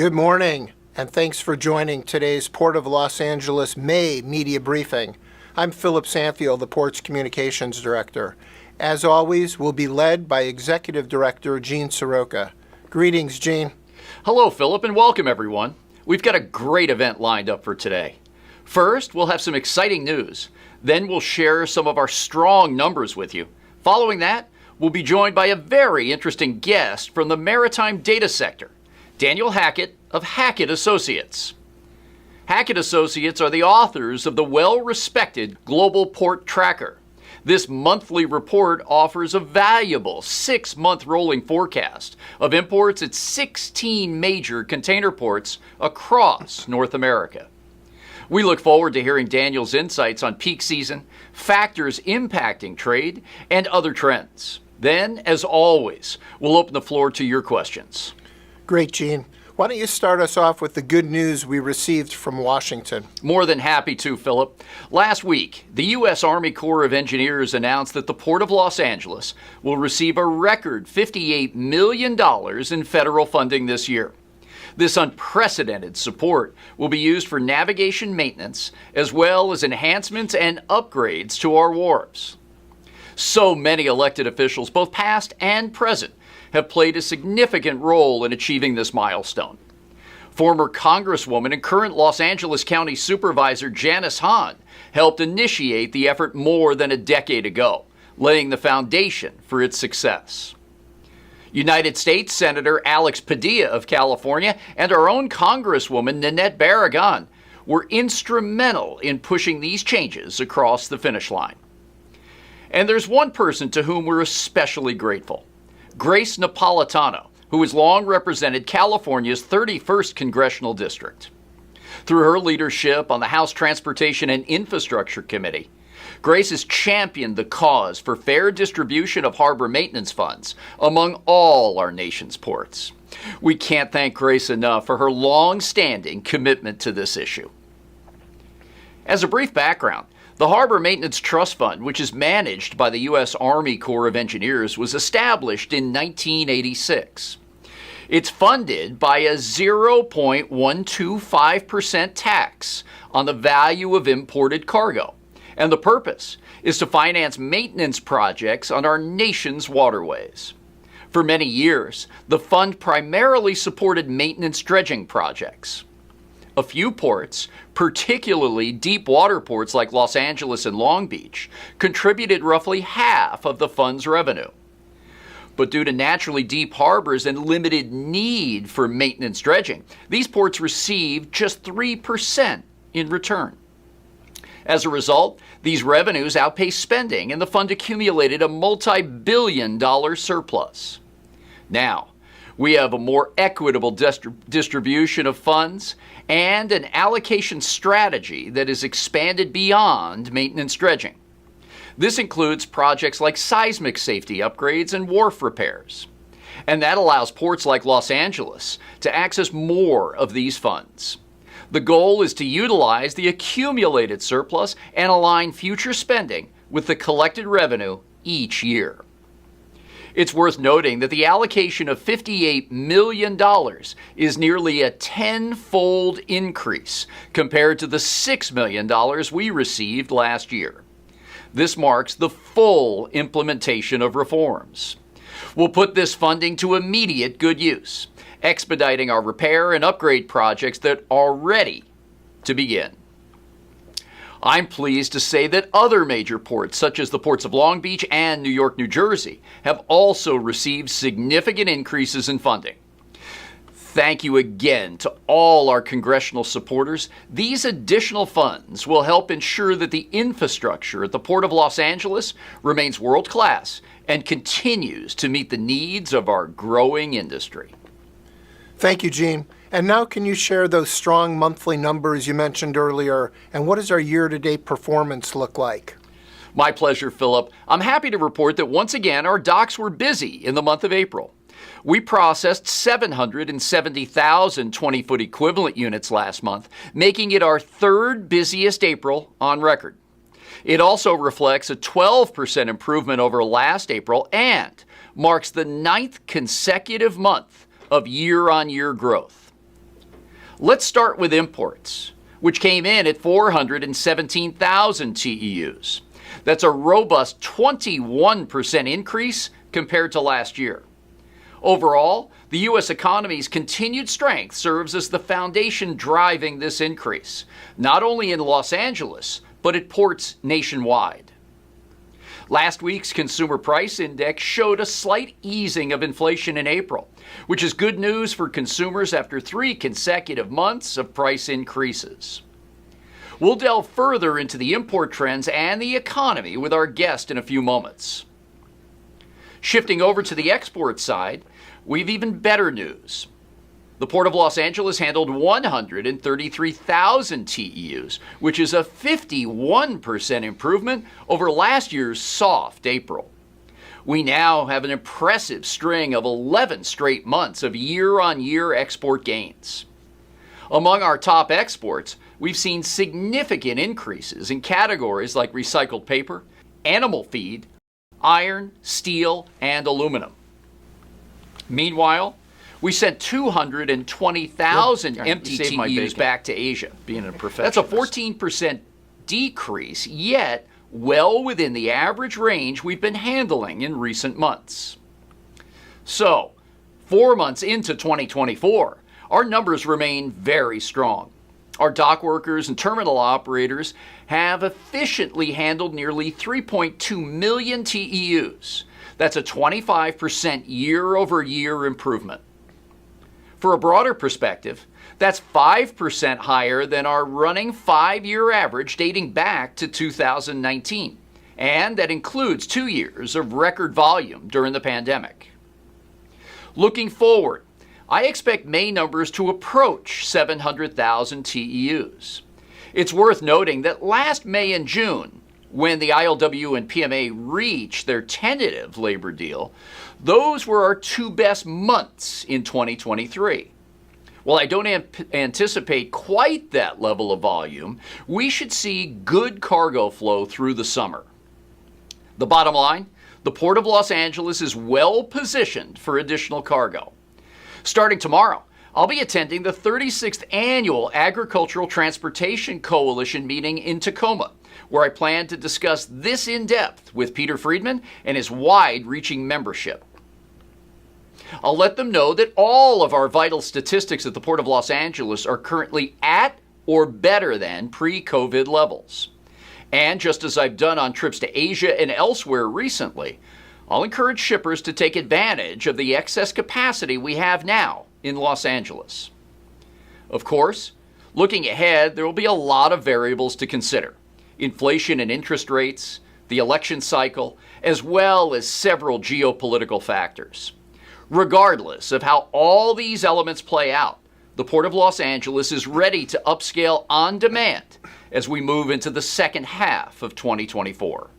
Good morning, and thanks for joining today's Port of Los Angeles May media briefing. I'm Philip Sanfield, the Port's Communications Director. As always, we'll be led by Executive Director Gene Seroka. Greetings, Gene. Hello, Philip, and welcome, everyone. We've got a great event lined up for today. First, we'll have some exciting news. Then we'll share some of our strong numbers with you. Following that, we'll be joined by a very interesting guest from the maritime data sector, Daniel Hackett of Hackett Associates. Hackett Associates are the authors of the well-respected Global Port Tracker. This monthly report offers a valuable 6-month rolling forecast of imports at 16 major container ports across North America. We look forward to hearing Daniel's insights on peak season, factors impacting trade, and other trends. Then, as always, we'll open the floor to your questions. Great, Gene. Why don't you start us off with the good news we received from Washington? More than happy to, Philip. Last week, the U.S. Army Corps of Engineers announced that the Port of Los Angeles will receive a record $58 million in federal funding this year. This unprecedented support will be used for navigation maintenance, as well as enhancements and upgrades to our wharves. So many elected officials, both past and present, have played a significant role in achieving this milestone. Former Congresswoman and current Los Angeles County Supervisor Janice Hahn helped initiate the effort more than a decade ago, laying the foundation for its success. United States Senator Alex Padilla of California and our own Congresswoman Nanette Barragan were instrumental in pushing these changes across the finish line. And there's one person to whom we're especially grateful. Grace Napolitano, who has long represented California's 31st Congressional District. Through her leadership on the House Transportation and Infrastructure Committee, Grace has championed the cause for fair distribution of harbor maintenance funds among all our nation's ports. We can't thank Grace enough for her long-standing commitment to this issue. As a brief background, the Harbor Maintenance Trust Fund, which is managed by the U.S. Army Corps of Engineers, was established in 1986. It's funded by a 0.125% tax on the value of imported cargo, and the purpose is to finance maintenance projects on our nation's waterways. For many years, the fund primarily supported maintenance dredging projects. A few ports, particularly deep water ports like Los Angeles and Long Beach, contributed roughly half of the fund's revenue. But due to naturally deep harbors and limited need for maintenance dredging, these ports received just 3% in return. As a result, these revenues outpaced spending, and the fund accumulated a multi-billion-dollar surplus. Now, we have a more equitable distribution of funds and an allocation strategy that is expanded beyond maintenance dredging. This includes projects like seismic safety upgrades and wharf repairs. And that allows ports like Los Angeles to access more of these funds. The goal is to utilize the accumulated surplus and align future spending with the collected revenue each year. It's worth noting that the allocation of $58 million is nearly a 10-fold increase compared to the $6 million we received last year. This marks the full implementation of reforms. We'll put this funding to immediate good use, expediting our repair and upgrade projects that are ready to begin. I'm pleased to say that other major ports, such as the ports of Long Beach and New York, New Jersey, have also received significant increases in funding. Thank you again to all our congressional supporters. These additional funds will help ensure that the infrastructure at the Port of Los Angeles remains world-class and continues to meet the needs of our growing industry. Thank you, Gene. And now can you share those strong monthly numbers you mentioned earlier, and what does our year-to-date performance look like? My pleasure, Philip. I'm happy to report that once again our docks were busy in the month of April. We processed 770,000 20-foot equivalent units last month, making it our third busiest April on record. It also reflects a 12% improvement over last April and marks the 9th consecutive month of year-on-year growth. Let's start with imports, which came in at 417,000 TEUs. That's a robust 21% increase compared to last year. Overall, the U.S. economy's continued strength serves as the foundation driving this increase, not only in Los Angeles, but at ports nationwide. Last week's Consumer Price Index showed a slight easing of inflation in April, which is good news for consumers after 3 consecutive months of price increases. We'll delve further into the import trends and the economy with our guest in a few moments. Shifting over to the export side, we've even better news. The Port of Los Angeles handled 133,000 TEUs, which is a 51% improvement over last year's soft April. We now have an impressive string of 11 straight months of year-on-year export gains. Among our top exports, we've seen significant increases in categories like recycled paper, animal feed, iron, steel, and aluminum. Meanwhile, we sent 220,000 empty TEUs back to Asia. Being a That's a perfectionist. 14% decrease, yet well within the average range we've been handling in recent months. So, 4 months into 2024, our numbers remain very strong. Our dock workers and terminal operators have efficiently handled nearly 3.2 million TEUs. That's a 25% year-over-year improvement. For a broader perspective, that's 5% higher than our running 5-year average dating back to 2019. And that includes 2 years of record volume during the pandemic. Looking forward, I expect May numbers to approach 700,000 TEUs. It's worth noting that last May and June, when the ILW and PMA reached their tentative labor deal, those were our 2 best months in 2023. While I don't anticipate quite that level of volume, we should see good cargo flow through the summer. The bottom line, the Port of Los Angeles is well positioned for additional cargo. Starting tomorrow, I'll be attending the 36th Annual Agricultural Transportation Coalition meeting in Tacoma, where I plan to discuss this in depth with Peter Friedman and his wide-reaching membership. I'll let them know that all of our vital statistics at the Port of Los Angeles are currently at or better than pre-COVID levels. And just as I've done on trips to Asia and elsewhere recently, I'll encourage shippers to take advantage of the excess capacity we have now in Los Angeles. Of course, looking ahead, there will be a lot of variables to consider. Inflation and interest rates, the election cycle, as well as several geopolitical factors. Regardless of how all these elements play out, the Port of Los Angeles is ready to upscale on demand as we move into the second half of 2024.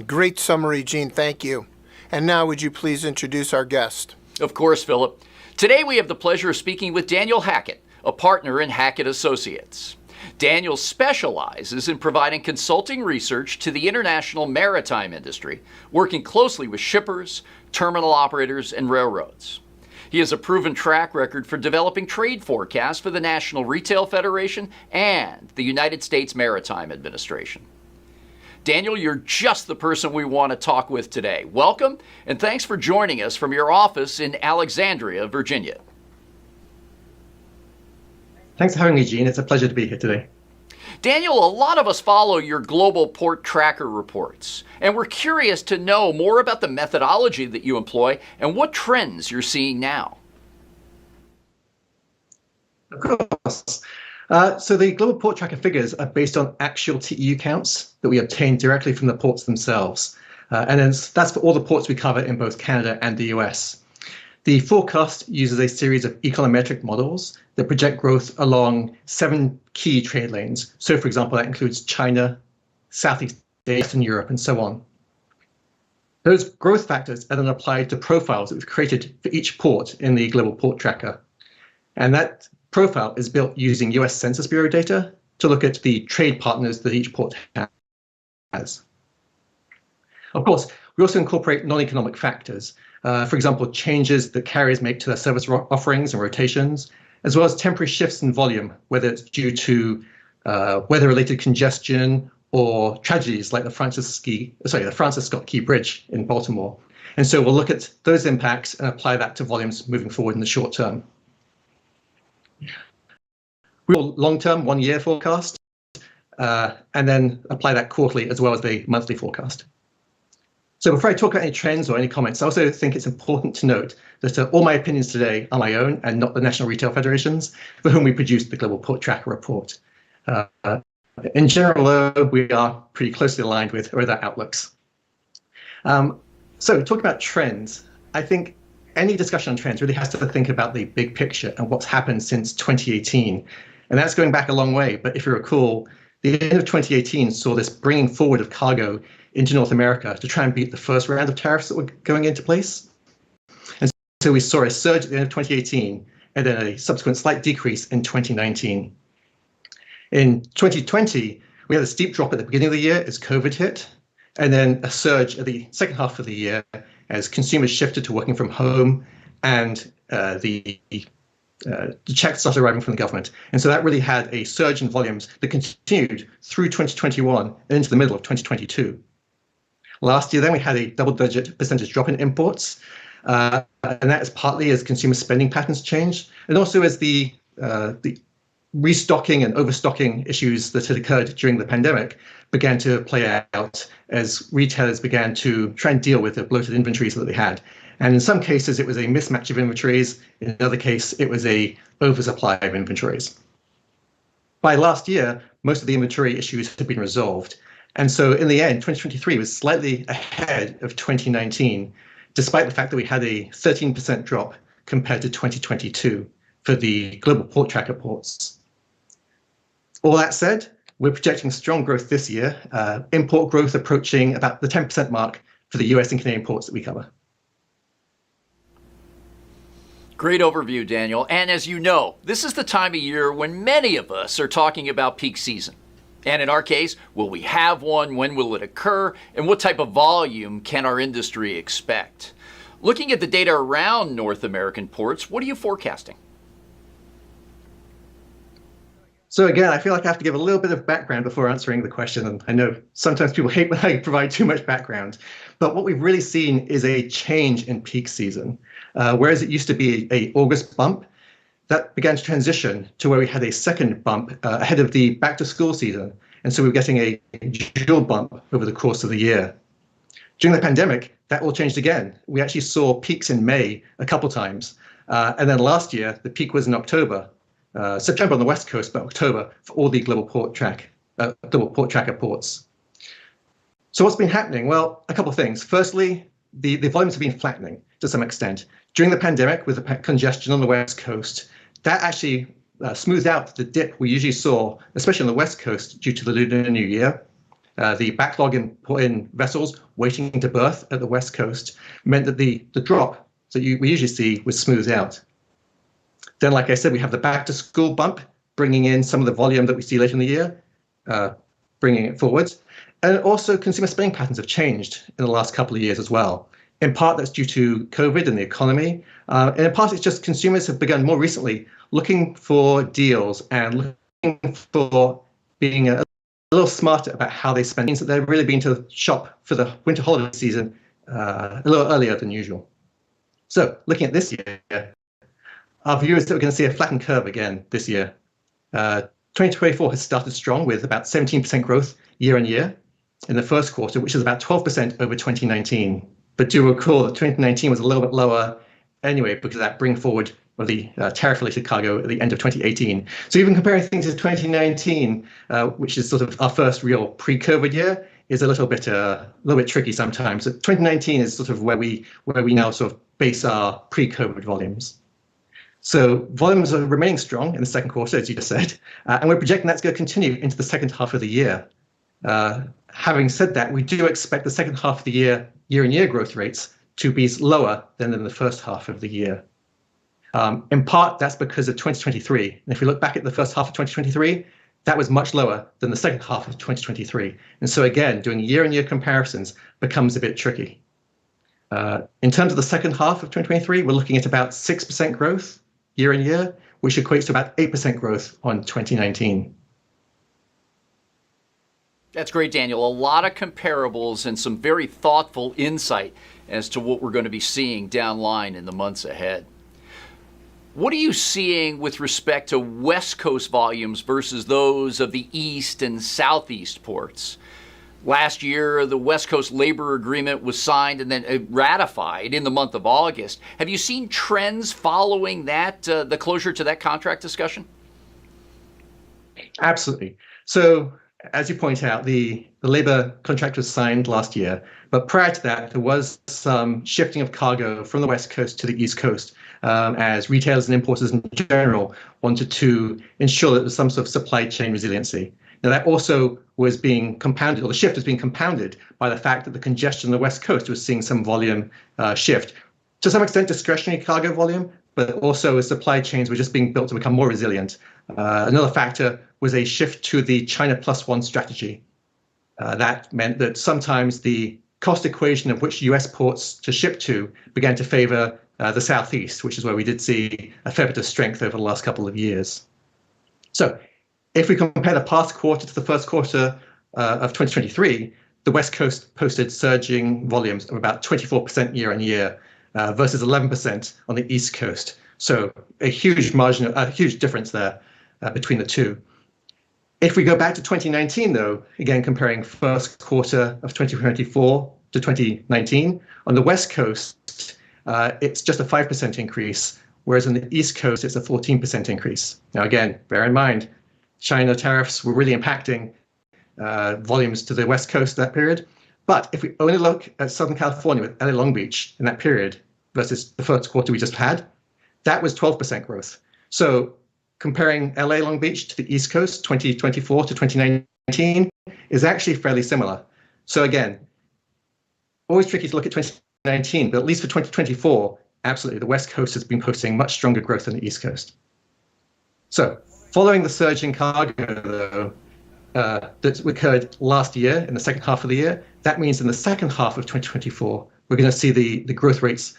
Great summary, Gene. Thank you. And now would you please introduce our guest? Of course, Philip. Today we have the pleasure of speaking with Daniel Hackett, a partner in Hackett Associates. Daniel specializes in providing consulting research to the international maritime industry, working closely with shippers, terminal operators, and railroads. He has a proven track record for developing trade forecasts for the National Retail Federation and the United States Maritime Administration. Daniel, you're just the person we want to talk with today. Welcome, and thanks for joining us from your office in Alexandria, Virginia. Thanks for having me, Gene. It's a pleasure to be here today. Daniel, a lot of us follow your global port tracker reports, and we're curious to know more about the methodology that you employ and what trends you're seeing now. Of course. So the global port tracker figures are based on actual TEU counts that we obtain directly from the ports themselves. And then that's for all the ports we cover in both Canada and the US. The forecast uses a series of econometric models that project growth along 7 key trade lanes. So, for example, that includes China, Southeast Asia, Eastern Europe, and so on. Those growth factors are then applied to profiles that we've created for each port in the global port tracker. And that profile is built using US Census Bureau data to look at the trade partners that each port has. Of course, we also incorporate non-economic factors. For example, changes that carriers make to their service offerings and rotations, as well as temporary shifts in volume, whether it's due to weather-related congestion or tragedies like the Francis Scott Key Bridge in Baltimore. And so we'll look at those impacts and apply that to volumes moving forward in the short term. We will long-term 1-year forecast, and then apply that quarterly as well as the monthly forecast. So before I talk about any trends or any comments, I also think it's important to note that all my opinions today are my own and not the National Retail Federation's, for whom we produced the Global Port Tracker report. In general, we are pretty closely aligned with their outlooks. So talking about trends, I think any discussion on trends really has to think about the big picture and what's happened since 2018. And that's going back a long way. But if you recall, the end of 2018 saw this bringing forward of cargo into North America to try and beat the first round of tariffs that were going into place. And so we saw a surge at the end of 2018 and then a subsequent slight decrease in 2019. In 2020, we had a steep drop at the beginning of the year as COVID hit, and then a surge at the second half of the year as consumers shifted to working from home and the checks started arriving from the government. And so that really had a surge in volumes that continued through 2021 and into the middle of 2022. Last year, then, we had a double-digit percentage drop in imports, and that is partly as consumer spending patterns changed, and also as the restocking and overstocking issues that had occurred during the pandemic began to play out as retailers began to try and deal with the bloated inventories that they had. And in some cases, it was a mismatch of inventories. In another case, it was a oversupply of inventories. By last year, most of the inventory issues had been resolved. And so in the end, 2023 was slightly ahead of 2019, despite the fact that we had a 13% drop compared to 2022 for the global port tracker ports. All that said, we're projecting strong growth this year, import growth approaching about the 10% mark for the US and Canadian ports that we cover. Great overview, Daniel. And as you know, this is the time of year when many of us are talking about peak season. And in our case, will we have one? When will it occur? And what type of volume can our industry expect? Looking at the data around North American ports, what are you forecasting? So again, I feel like I have to give a little bit of background before answering the question. And I know sometimes people hate when I provide too much background. But what we've really seen is a change in peak season. Whereas it used to be an August bump, that began to transition to where we had a second bump ahead of the back to school season. And so we were getting a dual bump over the course of the year. During the pandemic, that all changed again. We actually saw peaks in May a couple times. And then last year, the peak was in October. September on the West Coast, but October for all the global port tracker ports. So what's been happening? Well, a couple of things. Firstly, the volumes have been flattening to some extent. During the pandemic, with the congestion on the West Coast, that actually smoothed out the dip we usually saw, especially on the West Coast, due to the Lunar New Year. The backlog in vessels waiting to berth at the West Coast meant that the drop that we usually see was smoothed out. Then, like I said, we have the back to school bump, bringing in some of the volume that we see later in the year, bringing it forward. And also consumer spending patterns have changed in the last couple of years as well. In part, that's due to COVID and the economy. And in part, it's just consumers have begun more recently looking for deals and looking for being a little smarter about how they spend. It means that they're really being to shop for the winter holiday season a little earlier than usual. So looking at this year, our view is that we're going to see a flattened curve again this year. 2024 has started strong with about 17% growth year on year in the first quarter, which is about 12% over 2019. But do recall that 2019 was a little bit lower anyway because of that bring forward of the tariff-related cargo at the end of 2018. So even comparing things to 2019, which is sort of our first real pre-COVID year, is a little bit tricky sometimes. So 2019 is sort of where we now sort of base our pre-COVID volumes. So volumes are remaining strong in the second quarter, as you just said, and we're projecting that's going to continue into the second half of the year. Having said that, we do expect the second half of the year-on-year growth rates to be lower than in the first half of the year. In part, that's because of 2023. And if we look back at the first half of 2023, that was much lower than the second half of 2023. And so again, doing year-on-year comparisons becomes a bit tricky. In terms of the second half of 2023, we're looking at about 6% growth year on year, which equates to about 8% growth on 2019. That's great, Daniel. A lot of comparables and some very thoughtful insight as to what we're going to be seeing down line in the months ahead. What are you seeing with respect to West Coast volumes versus those of the East and Southeast ports? Last year, the West Coast labor agreement was signed and then ratified in the month of August. Have you seen trends following that, the closure to that contract discussion? Absolutely. So, as you point out, the labor contract was signed last year, but prior to that, there was some shifting of cargo from the West Coast to the East Coast, as retailers and importers in general wanted to ensure that there was some sort of supply chain resiliency. Now, that also was being compounded, or the shift was being compounded by the fact that the congestion on the West Coast was seeing some volume shift. To some extent, discretionary cargo volume, but also as supply chains were just being built to become more resilient. Another factor was a shift to the China Plus One strategy. That meant that sometimes the cost equation of which US ports to ship to began to favor the Southeast, which is where we did see a fair bit of strength over the last couple of years. So if we compare the past quarter to the first quarter of 2023, the West Coast posted surging volumes of about 24% year on year versus 11% on the East Coast. So a huge margin, a huge difference there between the two. If we go back to 2019, though, again, comparing first quarter of 2024 to 2019, on the West Coast, it's just a 5% increase, whereas on the East Coast, it's a 14% increase. Now, again, bear in mind, China tariffs were really impacting volumes to the West Coast that period. But if we only look at Southern California with LA Long Beach in that period versus the first quarter we just had, that was 12% growth. So comparing LA Long Beach to the East Coast, 2024 to 2019, is actually fairly similar. So again, always tricky to look at 2019, but at least for 2024, absolutely, the West Coast has been posting much stronger growth than the East Coast. So following the surge in cargo, though, that occurred last year, in the second half of the year, that means in the second half of 2024, we're going to see the growth rates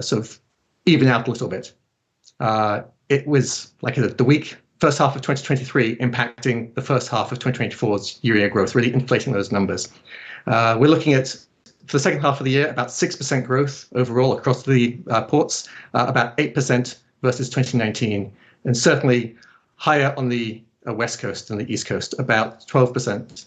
sort of even out a little bit. It was like the weak first half of 2023 impacting the first half of 2024's year-on-year growth, really inflating those numbers. We're looking at, for the second half of the year, about 6% growth overall across the ports, about 8% versus 2019, and certainly higher on the West Coast than the East Coast, about 12%.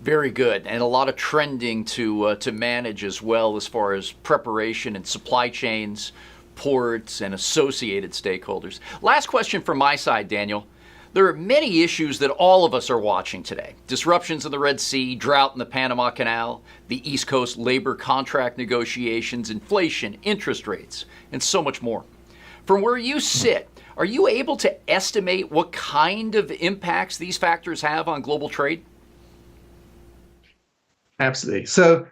Very good, and a lot of trending to manage as well as far as preparation and supply chains, ports, and associated stakeholders. Last question from my side, Daniel. There are many issues that all of us are watching today. Disruptions in the Red Sea, drought in the Panama Canal, the East Coast labor contract negotiations, inflation, interest rates, and so much more. From where you sit, are you able to estimate what kind of impacts these factors have on global trade? Absolutely. So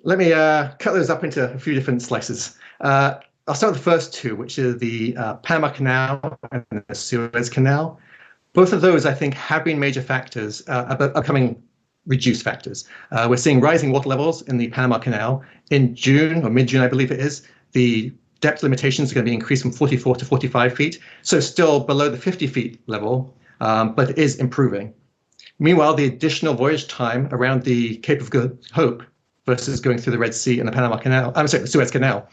let me cut those up into a few different slices. I'll start with the first two, which are the Panama Canal and the Suez Canal. Both of those, I think, have been major factors, upcoming reduced factors. We're seeing rising water levels in the Panama Canal. In June, or mid-June, I believe it is, the depth limitations are going to be increased from 44 to 45 feet, so still below the 50 feet level, but it is improving. Meanwhile, the additional voyage time around the Cape of Good Hope versus going through the Red Sea and the Panama Canal, the Suez Canal,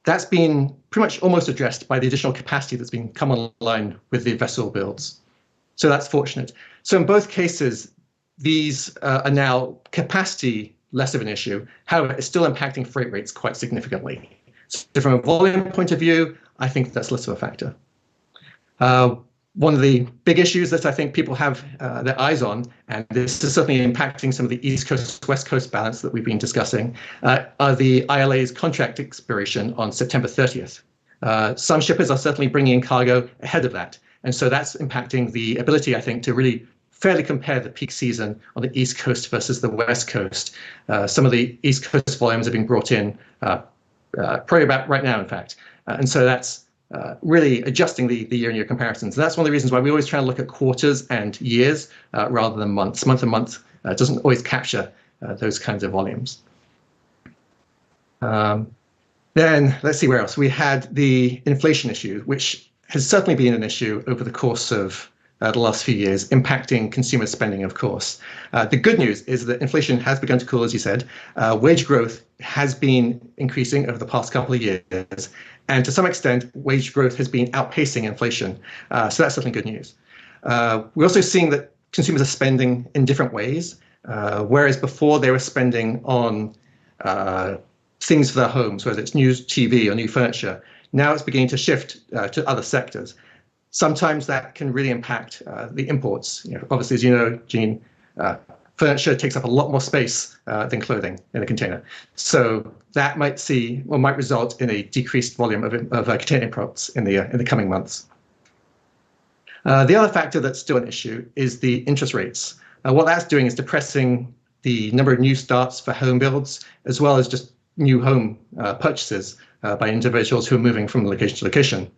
that's been pretty much almost addressed by the additional capacity that's been come online with the vessel builds. So that's fortunate. So in both cases, these are now capacity less of an issue. However, it's still impacting freight rates quite significantly. So from a volume point of view, I think that's less of a factor. One of the big issues that I think people have their eyes on, and this is certainly impacting some of the East Coast, West Coast balance that we've been discussing, are the ILA's contract expiration on September 30th. Some shippers are certainly bringing in cargo ahead of that. And so that's impacting the ability, I think, to really fairly compare the peak season on the East Coast versus the West Coast. Some of the East Coast volumes are being brought in probably about right now, in fact. And so that's really adjusting the year-on-year comparisons. And that's one of the reasons why we always try to look at quarters and years rather than months. Month to month doesn't always capture those kinds of volumes. Then let's see where else. We had the inflation issue, which has certainly been an issue over the course of the last few years, impacting consumer spending, of course. The good news is that inflation has begun to cool, as you said. Wage growth has been increasing over the past couple of years. And to some extent, wage growth has been outpacing inflation. So that's certainly good news. We're also seeing that consumers are spending in different ways. Whereas before they were spending on things for their homes, whether it's new TV or new furniture, now it's beginning to shift to other sectors. Sometimes that can really impact the imports. Obviously, as you know, Gene, furniture takes up a lot more space than clothing in a container. So that might result in a decreased volume of container imports in the coming months. The other factor that's still an issue is the interest rates. What that's doing is depressing the number of new starts for home builds, as well as just new home purchases by individuals who are moving from location to location.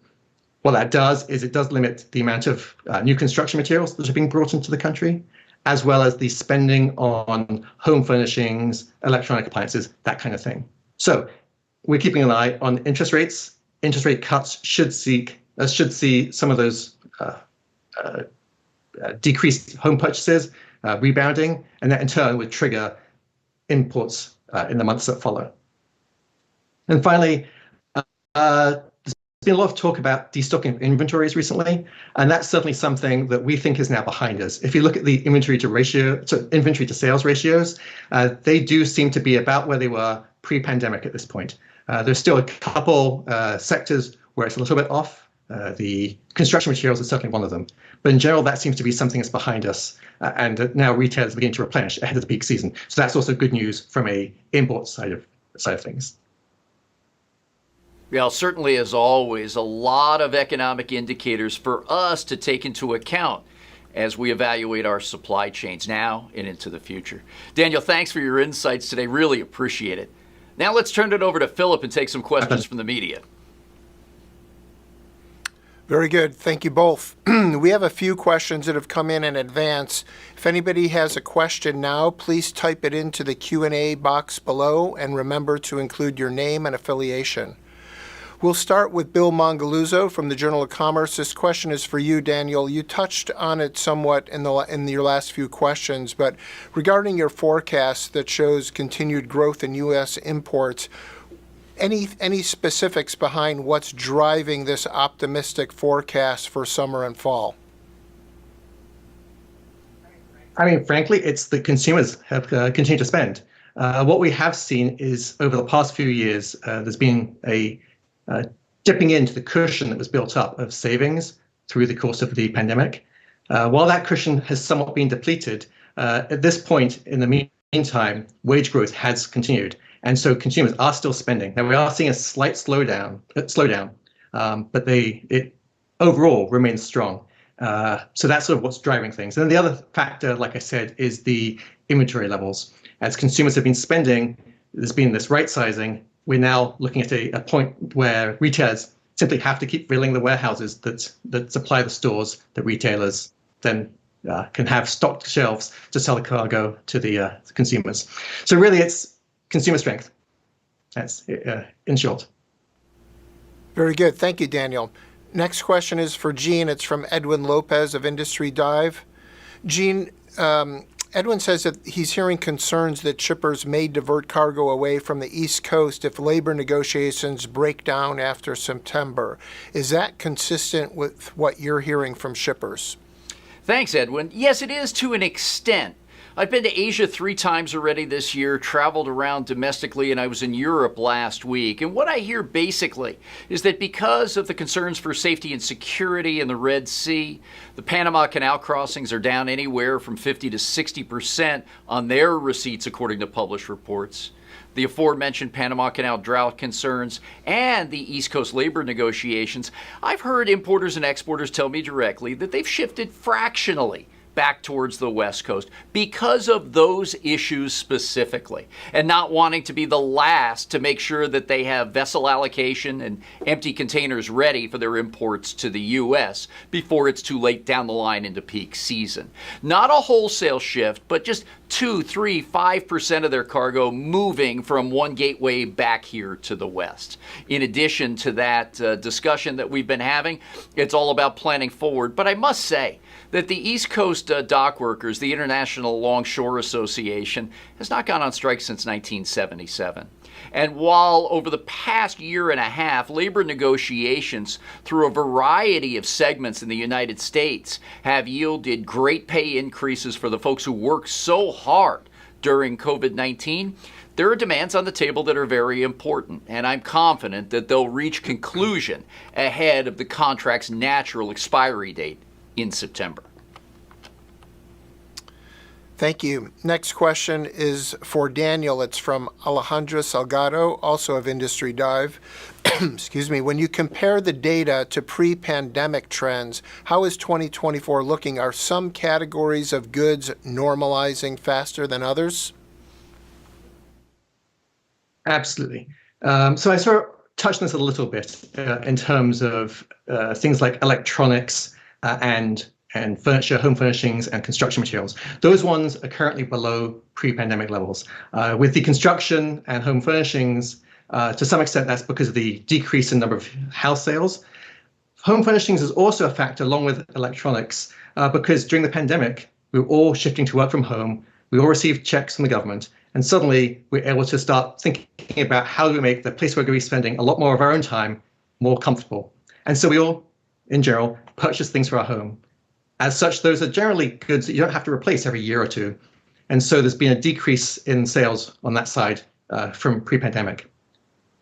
What that does is it does limit the amount of new construction materials that are being brought into the country, as well as the spending on home furnishings, electronic appliances, that kind of thing. So we're keeping an eye on interest rates. Interest rate cuts should see some of those decreased home purchases rebounding, and that in turn would trigger imports in the months that follow. And finally, there's been a lot of talk about destocking of inventories recently, and that's certainly something that we think is now behind us. If you look at the inventory to sales ratios, they do seem to be about where they were pre-pandemic at this point. There's still a couple sectors where it's a little bit off. The construction materials is certainly one of them. But in general, that seems to be something that's behind us, and now retailers are beginning to replenish ahead of the peak season. So that's also good news from a import side of things. Yeah, certainly, as always, a lot of economic indicators for us to take into account as we evaluate our supply chains now and into the future. Daniel, thanks for your insights today. Really appreciate it. Now let's turn it over to Philip and take some questions from the media. Very good. Thank you both. We have a few questions that have come in advance. If anybody has a question now, please type it into the Q&A box below, and remember to include your name and affiliation. We'll start with Bill Mongaluzzo from the Journal of Commerce. This question is for you, Daniel. You touched on it somewhat in your last few questions, but regarding your forecast that shows continued growth in U.S. imports, any specifics behind what's driving this optimistic forecast for summer and fall? I mean, frankly, it's the consumers have continued to spend. What we have seen is over the past few years, there's been a dipping into the cushion that was built up of savings through the course of the pandemic. While that cushion has somewhat been depleted, at this point in the meantime, wage growth has continued. And so consumers are still spending. Now, we are seeing a slight slowdown, but it overall remains strong. So that's sort of what's driving things. And then the other factor, like I said, is the inventory levels. As consumers have been spending, there's been this right sizing. We're now looking at a point where retailers simply have to keep filling the warehouses that supply the stores that retailers then can have stocked shelves to sell the cargo to the consumers. So really, it's consumer strength. That's in short. Very good. Thank you, Daniel. Next question is for Gene. It's from Edwin Lopez of Industry Dive. Gene, Edwin says that he's hearing concerns that shippers may divert cargo away from the East Coast if labor negotiations break down after September. Is that consistent with what you're hearing from shippers? Thanks, Edwin. Yes, it is to an extent. I've been to Asia 3 times already this year, traveled around domestically, and I was in Europe last week. And what I hear basically is that because of the concerns for safety and security in the Red Sea, the Panama Canal crossings are down anywhere from 50 to 60% on their receipts, according to published reports. The aforementioned Panama Canal drought concerns and the East Coast labor negotiations, I've heard importers and exporters tell me directly that they've shifted fractionally back towards the West Coast because of those issues specifically, and not wanting to be the last to make sure that they have vessel allocation and empty containers ready for their imports to the U.S. before it's too late down the line into peak season. Not a wholesale shift, but just 2, 3, 5% of their cargo moving from one gateway back here to the West. In addition to that discussion that we've been having, it's all about planning forward. But I must say that the East Coast dock workers, the International Longshore Association, has not gone on strike since 1977. And while over the past year and a half, labor negotiations through a variety of segments in the United States have yielded great pay increases for the folks who work so hard during COVID-19, there are demands on the table that are very important, and I'm confident that they'll reach conclusion ahead of the contract's natural expiry date in September. Thank you. Next question is for Daniel. It's from Alejandra Salgado, also of Industry Dive. Excuse me. When you compare the data to pre-pandemic trends, how is 2024 looking? Are some categories of goods normalizing faster than others? Absolutely. So I sort of touched on this a little bit in terms of things like electronics and furniture, home furnishings, and construction materials. Those ones are currently below pre-pandemic levels. With the construction and home furnishings, to some extent, that's because of the decrease in number of house sales. Home furnishings is also a factor, along with electronics, because during the pandemic, we were all shifting to work from home. We all received checks from the government, and suddenly we're able to start thinking about how do we make the place we're going to be spending a lot more of our own time more comfortable. And so we all, in general, purchase things for our home. As such, those are generally goods that you don't have to replace every year or two. And so there's been a decrease in sales on that side from pre-pandemic.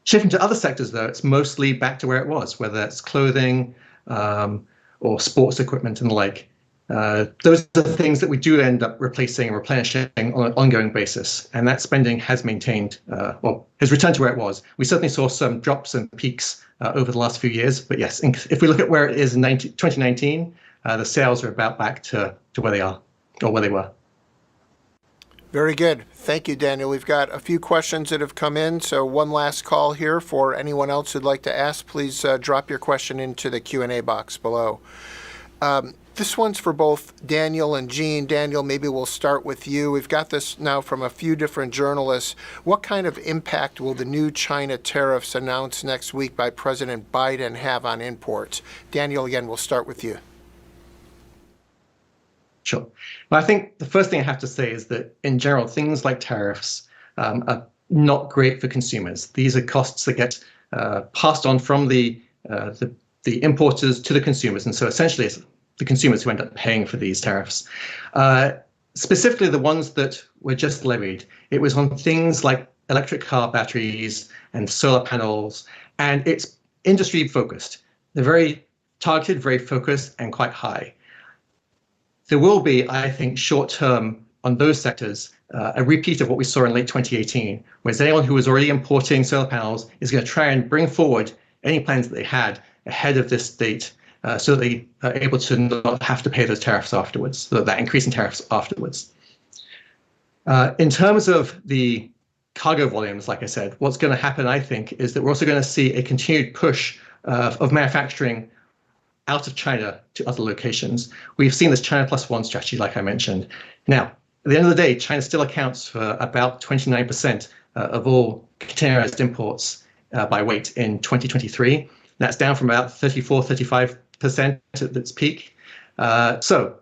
Shifting to other sectors, though, it's mostly back to where it was, whether it's clothing or sports equipment and the like. Those are things that we do end up replacing and replenishing on an ongoing basis. And that spending has maintained, has returned to where it was. We certainly saw some drops and peaks over the last few years. But yes, if we look at where it is in 2019, the sales are about back to where they are, or where they were. Very good. Thank you, Daniel. We've got a few questions that have come in, so one last call here for anyone else who'd like to ask. Please drop your question into the Q&A box below. This one's for both Daniel and Jean. Daniel, maybe we'll start with you. We've got this now from a few different journalists. What kind of impact will the new China tariffs announced next week by President Biden have on imports? Daniel, again, we'll start with you. Sure. Well, I think the first thing I have to say is that in general, things like tariffs are not great for consumers. These are costs that get passed on from the importers to the consumers. And so essentially, it's the consumers who end up paying for these tariffs. Specifically, the ones that were just levied, it was on things like electric car batteries and solar panels, and it's industry focused. They're very targeted, very focused, and quite high. There will be, I think, short term on those sectors, a repeat of what we saw in late 2018, whereas anyone who was already importing solar panels is going to try and bring forward any plans that they had ahead of this date so that they are able to not have to pay those tariffs afterwards, that increase in tariffs afterwards. In terms of the cargo volumes, like I said, what's going to happen, I think, is that we're also going to see a continued push of manufacturing out of China to other locations. We've seen this China Plus One strategy, like I mentioned. Now, at the end of the day, China still accounts for about 29% of all containerized imports by weight in 2023. That's down from about 35% at its peak. So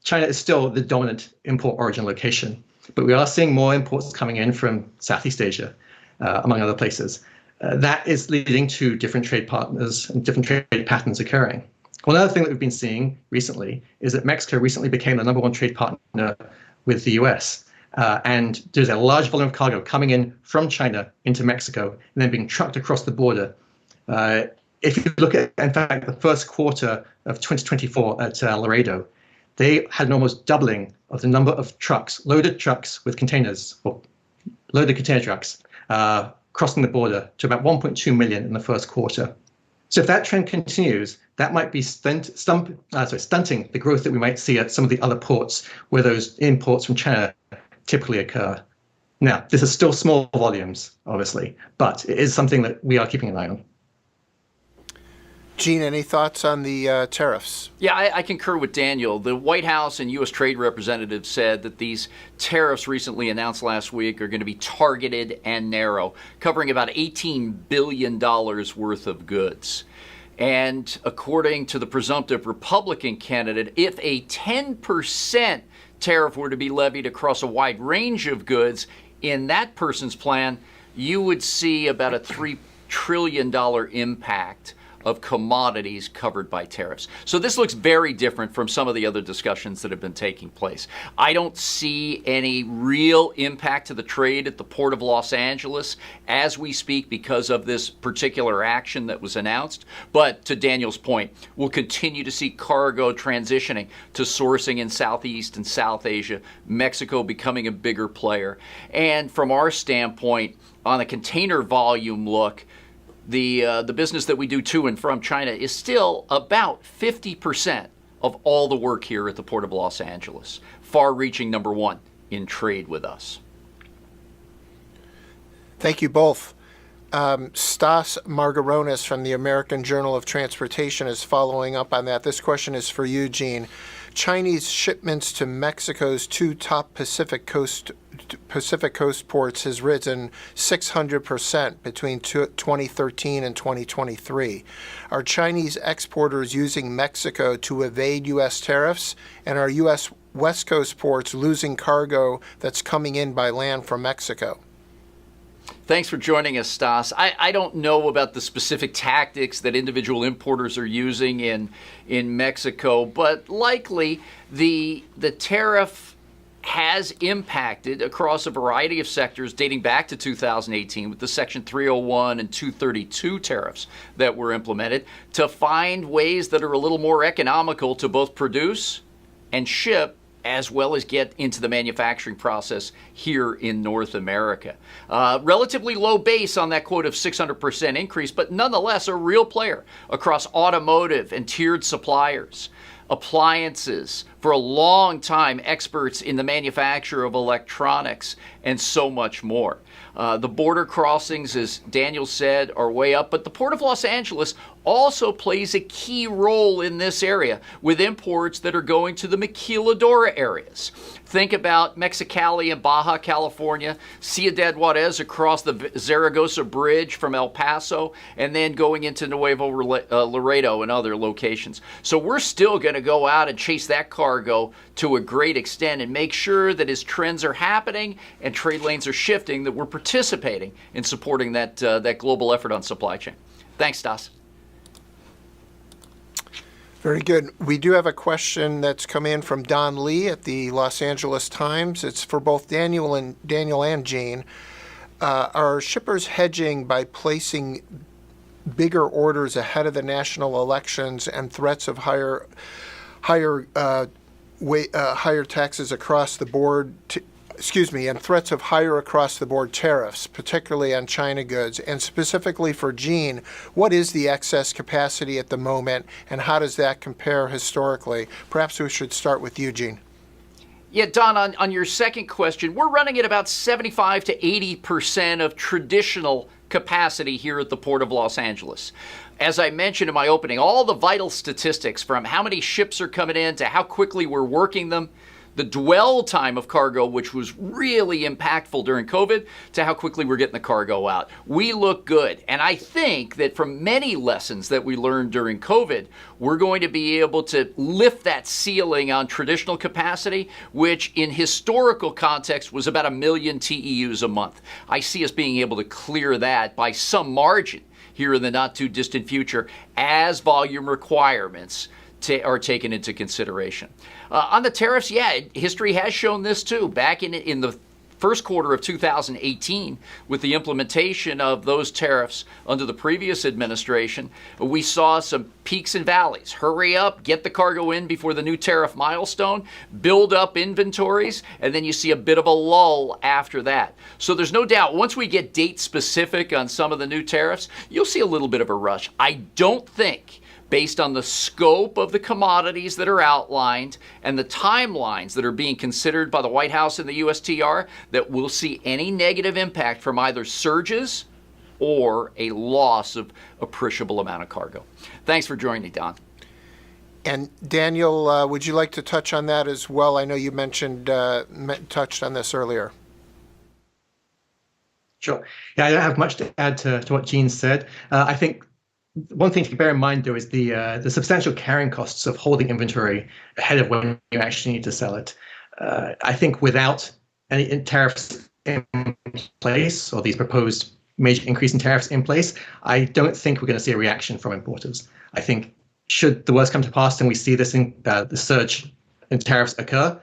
China is still the dominant import origin location, but we are seeing more imports coming in from Southeast Asia, among other places. That is leading to different trade partners and different trade patterns occurring. One other thing that we've been seeing recently is that Mexico recently became the #1 trade partner with the US. And there's a large volume of cargo coming in from China into Mexico and then being trucked across the border. If you look at, in fact, the first quarter of 2024 at Laredo, they had an almost doubling of the number of trucks, loaded trucks with containers, or loaded container trucks, crossing the border to about 1.2 million in the first quarter. So if that trend continues, that might be stunting the growth that we might see at some of the other ports where those imports from China typically occur. Now, this is still small volumes, obviously, but it is something that we are keeping an eye on. Gene, any thoughts on the tariffs? Yeah, I concur with Daniel. The White House and U.S. Trade Representatives said that these tariffs recently announced last week are going to be targeted and narrow, covering about $18 billion worth of goods. And according to the presumptive Republican candidate, if a 10% tariff were to be levied across a wide range of goods, in that person's plan, you would see about a $3 trillion impact of commodities covered by tariffs. So this looks very different from some of the other discussions that have been taking place. I don't see any real impact to the trade at the Port of Los Angeles as we speak because of this particular action that was announced. But to Daniel's point, we'll continue to see cargo transitioning to sourcing in Southeast and South Asia, Mexico becoming a bigger player. And from our standpoint, on a container volume look, the business that we do to and from China is still about 50% of all the work here at the Port of Los Angeles, far-reaching number one in trade with us. Thank you both. Stas Margaronis from the American Journal of Transportation is following up on that. This question is for you, Gene. Chinese shipments to Mexico's two top Pacific Coast ports has risen 600% between 2013 and 2023. Are Chinese exporters using Mexico to evade U.S. tariffs? And are U.S. West Coast ports losing cargo that's coming in by land from Mexico? Thanks for joining us, Stas. I don't know about the specific tactics that individual importers are using in Mexico, but likely the tariff has impacted across a variety of sectors dating back to 2018 with the Section 301 and 232 tariffs that were implemented to find ways that are a little more economical to both produce and ship as well as get into the manufacturing process here in North America. Relatively low base on that quote of 600% increase, but nonetheless a real player across automotive and tiered suppliers, appliances, for a long time experts in the manufacture of electronics, and so much more. The border crossings, as Daniel said, are way up, but the Port of Los Angeles also plays a key role in this area with imports that are going to the maquiladora areas. Think about Mexicali and Baja California, Ciudad Juarez across the Zaragoza Bridge from El Paso, and then going into Nuevo Laredo and other locations. So we're still going to go out and chase that cargo to a great extent and make sure that as trends are happening and trade lanes are shifting, that we're participating in supporting that global effort on supply chain. Thanks, Stas. Very good. We do have a question that's come in from Don Lee at the Los Angeles Times. It's for both Daniel and Gene. Are shippers hedging by placing bigger orders ahead of the national elections and threats of higher taxes across the board? And threats of higher across-the-board tariffs, particularly on China goods. And specifically for Gene, what is the excess capacity at the moment, and how does that compare historically? Perhaps we should start with you, Gene. Yeah, Don, on your second question, we're running at about 75 to 80% of traditional capacity here at the Port of Los Angeles. As I mentioned in my opening, all the vital statistics from how many ships are coming in to how quickly we're working them, the dwell time of cargo, which was really impactful during COVID, to how quickly we're getting the cargo out. We look good. And I think that from many lessons that we learned during COVID, we're going to be able to lift that ceiling on traditional capacity, which in historical context was about 1 million TEUs a month. I see us being able to clear that by some margin here in the not too distant future as volume requirements are taken into consideration. On the tariffs, yeah, history has shown this too. Back in the first quarter of 2018, with the implementation of those tariffs under the previous administration, we saw some peaks and valleys. Hurry up, get the cargo in before the new tariff milestone, build up inventories, and then you see a bit of a lull after that. So there's no doubt, once we get date specific on some of the new tariffs, you'll see a little bit of a rush. I don't think, based on the scope of the commodities that are outlined and the timelines that are being considered by the White House and the USTR, that we'll see any negative impact from either surges or a loss of appreciable amount of cargo. Thanks for joining me, Don. And Daniel, would you like to touch on that as well? I know you touched on this earlier. Sure. Yeah, I don't have much to add to what Gene said. I think one thing to bear in mind, though, is the substantial carrying costs of holding inventory ahead of when you actually need to sell it. I think without any tariffs in place, or these proposed major increase in tariffs in place, I don't think we're going to see a reaction from importers. I think should the worst come to pass and we see this the surge in tariffs occur,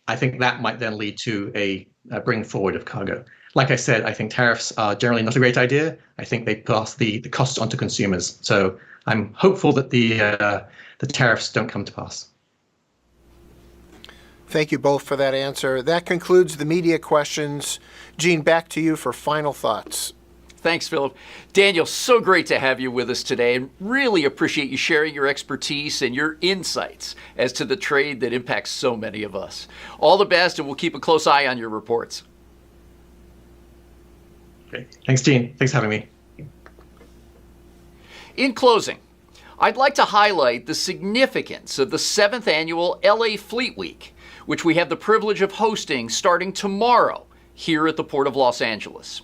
I think that might then lead to a bring forward of cargo. Like I said, I think tariffs are generally not a great idea. I think they pass the costs onto consumers. So I'm hopeful that the tariffs don't come to pass. Thank you both for that answer. That concludes the media questions. Gene, back to you for final thoughts. Thanks, Philip. Daniel, so great to have you with us today, and really appreciate you sharing your expertise and your insights as to the trade that impacts so many of us. All the best, and we'll keep a close eye on your reports. Great. Thanks, Gene. Thanks for having me. In closing, I'd like to highlight the significance of the 7th annual LA Fleet Week, which we have the privilege of hosting starting tomorrow here at the Port of Los Angeles.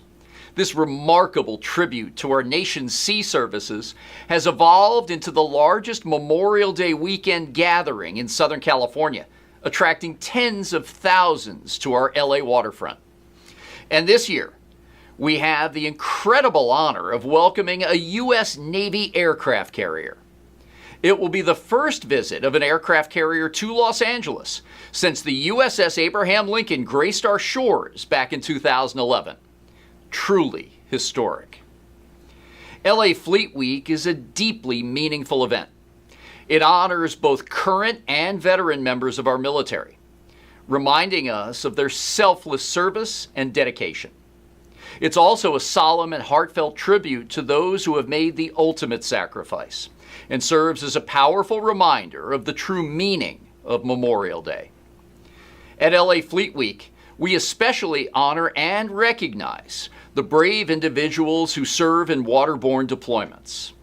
This remarkable tribute to our nation's sea services has evolved into the largest Memorial Day weekend gathering in Southern California, attracting tens of thousands to our LA waterfront. And this year, we have the incredible honor of welcoming a U.S. Navy aircraft carrier. It will be the first visit of an aircraft carrier to Los Angeles since the USS Abraham Lincoln graced our shores back in 2011. Truly historic. LA Fleet Week is a deeply meaningful event. It honors both current and veteran members of our military, reminding us of their selfless service and dedication. It's also a solemn and heartfelt tribute to those who have made the ultimate sacrifice, and serves as a powerful reminder of the true meaning of Memorial Day. At LA Fleet Week, we especially honor and recognize the brave individuals who serve in waterborne deployments.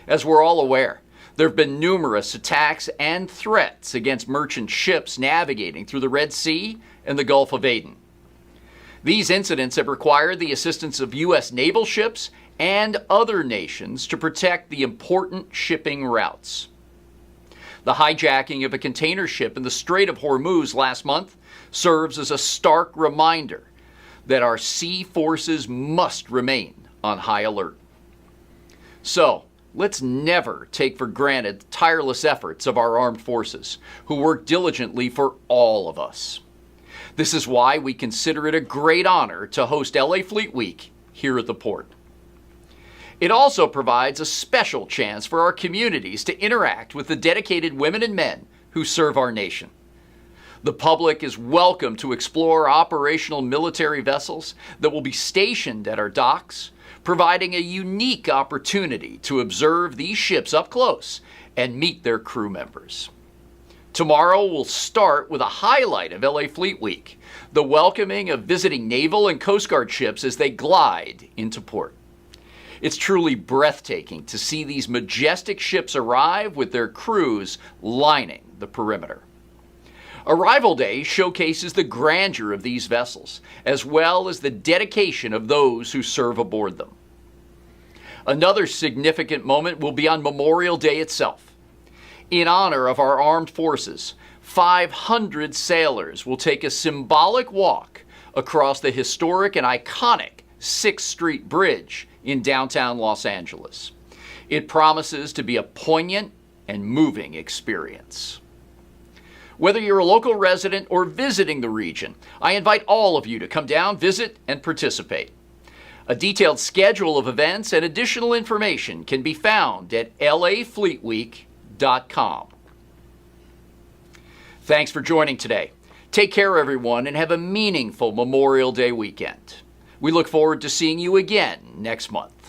As we're all aware, there have been numerous attacks and threats against merchant ships navigating through the Red Sea and the Gulf of Aden. These incidents have required the assistance of U.S. naval ships and other nations to protect the important shipping routes. The hijacking of a container ship in the Strait of Hormuz last month serves as a stark reminder that our sea forces must remain on high alert. So, let's never take for granted the tireless efforts of our armed forces, who work diligently for all of us. This is why we consider it a great honor to host LA Fleet Week here at the port. It also provides a special chance for our communities to interact with the dedicated women and men who serve our nation. The public is welcome to explore operational military vessels that will be stationed at our docks, providing a unique opportunity to observe these ships up close and meet their crew members. Tomorrow will start with a highlight of LA Fleet Week, the welcoming of visiting Naval and Coast Guard ships as they glide into port. It's truly breathtaking to see these majestic ships arrive with their crews lining the perimeter. Arrival Day showcases the grandeur of these vessels, as well as the dedication of those who serve aboard them. Another significant moment will be on Memorial Day itself. In honor of our armed forces, 500 sailors will take a symbolic walk across the historic and iconic 6th Street Bridge in downtown Los Angeles. It promises to be a poignant and moving experience. Whether you're a local resident or visiting the region, I invite all of you to come down, visit, and participate. A detailed schedule of events and additional information can be found at lafleetweek.com. Thanks for joining today. Take care, everyone, and have a meaningful Memorial Day weekend. We look forward to seeing you again next month.